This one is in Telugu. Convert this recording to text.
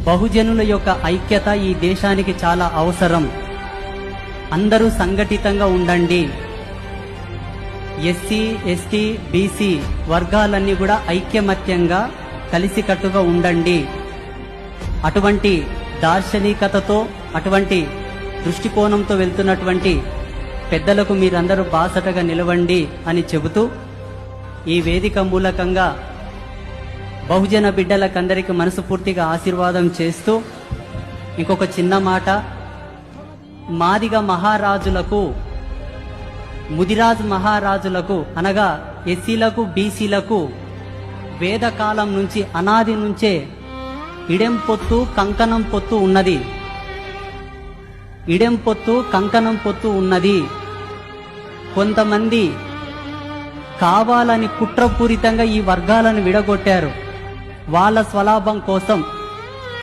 బహుజనుల యొక్క ఐక్యత ఈ దేశానికి చాలా అవసరం. అందరూ సంఘటితంగా ఉండండి. ఎస్సీ, ఎస్టీ, బీసీ వర్గాలన్నీ కూడా ఐక్యమత్యంగా కలిసికట్టుగా ఉండండి. అటువంటి దార్శనికతతో, అటువంటి దృష్టికోణంతో వెళ్తున్నటువంటి పెద్దలకు మీరందరూ బాసటగా నిలవండి అని చెబుతూ, ఈ వేదిక మూలకంగా బహుజన బిడ్డలకందరికీ మనస్ఫూర్తిగా ఆశీర్వాదం చేస్తూ, ఇంకొక చిన్న మాట, మాదిగ మహారాజులకు, ముదిరాజు మహారాజులకు అనగా ఎస్సీలకు, బీసీలకు వేదకాలం నుంచి, అనాది నుంచే ఇడెం పొత్తు కంకణం పొత్తు ఉన్నది. ఇడెం పొత్తు కంకణం పొత్తు ఉన్నది. కొంతమంది కావాలని కుట్రపూరితంగా ఈ వర్గాలను విడగొట్టారు. వాళ్ళ స్వలాభం కోసం